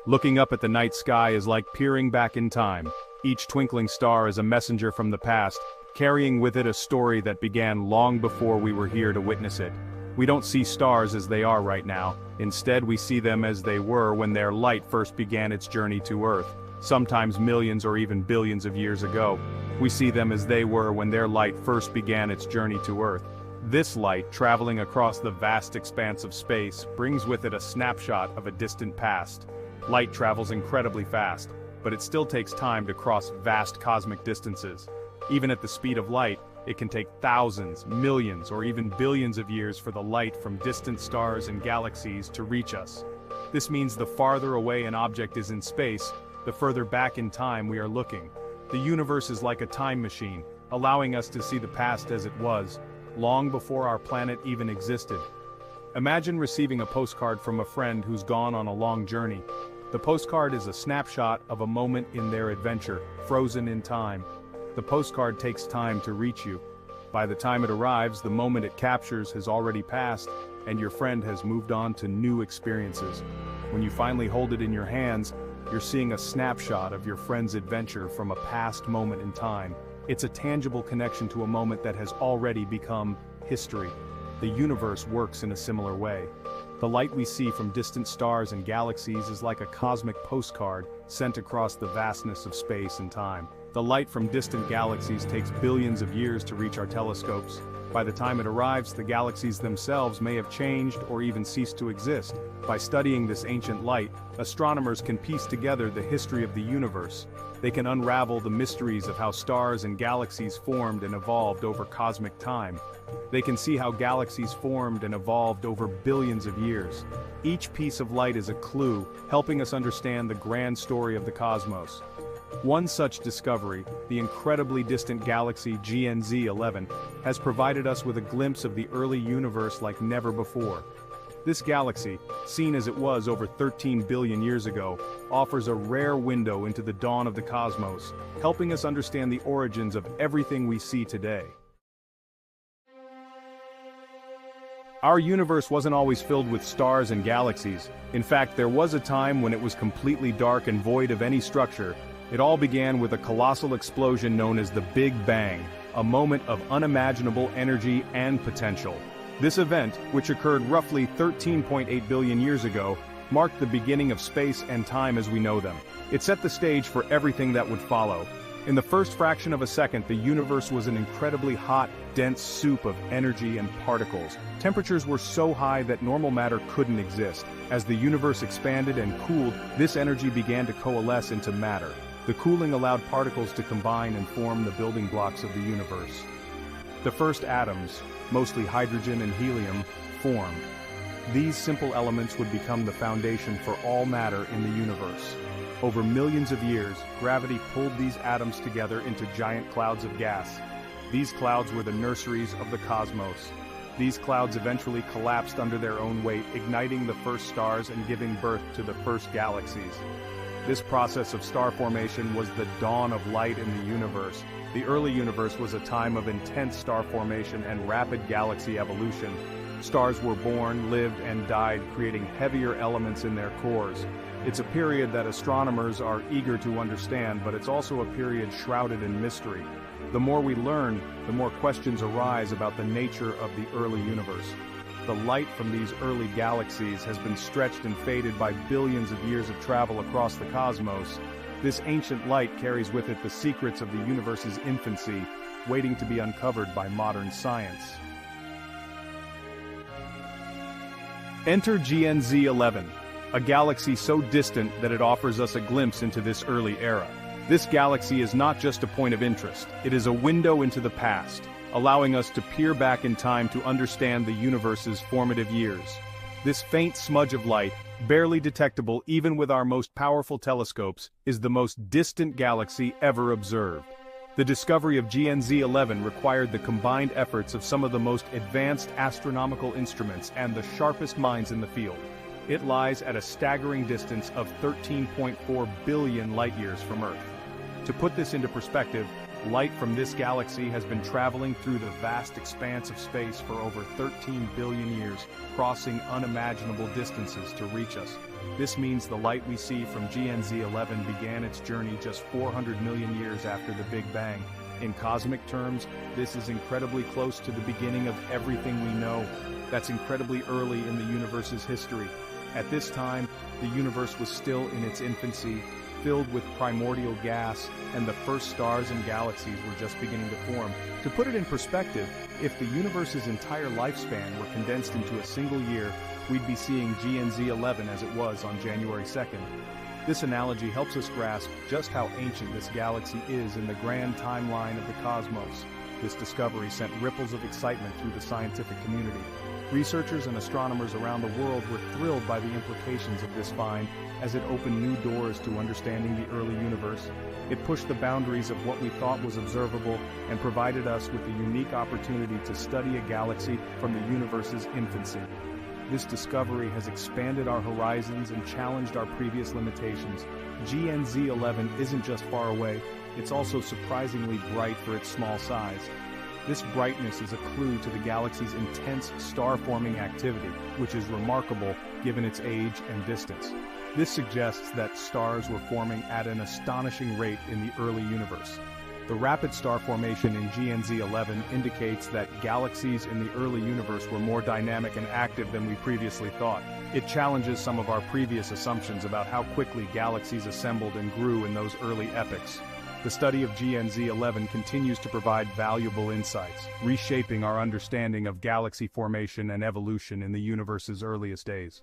Looking up at the night sky is like peering back in time. Each twinkling star is a messenger from the past, carrying with it a story that began long before we were here to witness it. We don't see stars as they are right now. Instead, we see them as they were when their light first began its journey to Earth, sometimes millions or even billions of years ago. We see them as they were when their light first began its journey to Earth. This light, traveling across the vast expanse of space, brings with it a snapshot of a distant past. Light travels incredibly fast, but it still takes time to cross vast cosmic distances. Even at the speed of light, it can take thousands, millions, or even billions of years for the light from distant stars and galaxies to reach us. This means the farther away an object is in space, the further back in time we are looking. The universe is like a time machine, allowing us to see the past as it was, long before our planet even existed. Imagine receiving a postcard from a friend who's gone on a long journey. The postcard is a snapshot of a moment in their adventure, frozen in time. The postcard takes time to reach you. By the time it arrives, the moment it captures has already passed, and your friend has moved on to new experiences. When you finally hold it in your hands, you're seeing a snapshot of your friend's adventure from a past moment in time. It's a tangible connection to a moment that has already become history. The universe works in a similar way. The light we see from distant stars and galaxies is like a cosmic postcard sent across the vastness of space and time. The light from distant galaxies takes billions of years to reach our telescopes. By the time it arrives, the galaxies themselves may have changed or even ceased to exist. By studying this ancient light, astronomers can piece together the history of the universe. They can unravel the mysteries of how stars and galaxies formed and evolved over cosmic time. They can see how galaxies formed and evolved over billions of years. Each piece of light is a clue, helping us understand the grand story of the cosmos. One such discovery, the incredibly distant galaxy GNZ11, has provided us with a glimpse of the early universe like never before. This galaxy, seen as it was over 13 billion years ago, offers a rare window into the dawn of the cosmos, helping us understand the origins of everything we see today. Our universe wasn't always filled with stars and galaxies. In fact, there was a time when it was completely dark and void of any structure. It all began with a colossal explosion known as the Big Bang, a moment of unimaginable energy and potential. This event, which occurred roughly 13.8 billion years ago, marked the beginning of space and time as we know them. It set the stage for everything that would follow. In the first fraction of a second, the universe was an incredibly hot, dense soup of energy and particles. Temperatures were so high that normal matter couldn't exist. As the universe expanded and cooled, this energy began to coalesce into matter. The cooling allowed particles to combine and form the building blocks of the universe. The first atoms, mostly hydrogen and helium, formed. These simple elements would become the foundation for all matter in the universe. Over millions of years, gravity pulled these atoms together into giant clouds of gas. These clouds were the nurseries of the cosmos. These clouds eventually collapsed under their own weight, igniting the first stars and giving birth to the first galaxies. This process of star formation was the dawn of light in the universe. The early universe was a time of intense star formation and rapid galaxy evolution. Stars were born, lived, and died, creating heavier elements in their cores. It's a period that astronomers are eager to understand, but it's also a period shrouded in mystery. The more we learn, the more questions arise about the nature of the early universe. The light from these early galaxies has been stretched and faded by billions of years of travel across the cosmos. This ancient light carries with it the secrets of the universe's infancy, waiting to be uncovered by modern science. Enter GNZ11, a galaxy so distant that it offers us a glimpse into this early era. This galaxy is not just a point of interest, it is a window into the past, allowing us to peer back in time to understand the universe's formative years. This faint smudge of light, barely detectable even with our most powerful telescopes, is the most distant galaxy ever observed. The discovery of GNZ11 required the combined efforts of some of the most advanced astronomical instruments and the sharpest minds in the field. It lies at a staggering distance of 13.4 billion light-years from Earth. To put this into perspective, Light from this galaxy has been traveling through the vast expanse of space for over 13 billion years, crossing unimaginable distances to reach us. This means the light we see from GNZ 11 began its journey just 400 million years after the Big Bang. In cosmic terms, this is incredibly close to the beginning of everything we know. That's incredibly early in the universe's history. At this time, the universe was still in its infancy, filled with primordial gas, and the first stars and galaxies were just beginning to form. To put it in perspective, if the universe's entire lifespan were condensed into a single year, we'd be seeing GNZ 11 as it was on January 2nd. This analogy helps us grasp just how ancient this galaxy is in the grand timeline of the cosmos. This discovery sent ripples of excitement through the scientific community. Researchers and astronomers around the world were thrilled by the implications of this find, as it opened new doors to understanding the early universe. It pushed the boundaries of what we thought was observable and provided us with the unique opportunity to study a galaxy from the universe's infancy. This discovery has expanded our horizons and challenged our previous limitations. GNZ 11 isn't just far away, it's also surprisingly bright for its small size. This brightness is a clue to the galaxy's intense star-forming activity, which is remarkable given its age and distance. This suggests that stars were forming at an astonishing rate in the early universe. The rapid star formation in GNZ 11 indicates that galaxies in the early universe were more dynamic and active than we previously thought. It challenges some of our previous assumptions about how quickly galaxies assembled and grew in those early epochs. The study of GNZ 11 continues to provide valuable insights, reshaping our understanding of galaxy formation and evolution in the universe's earliest days.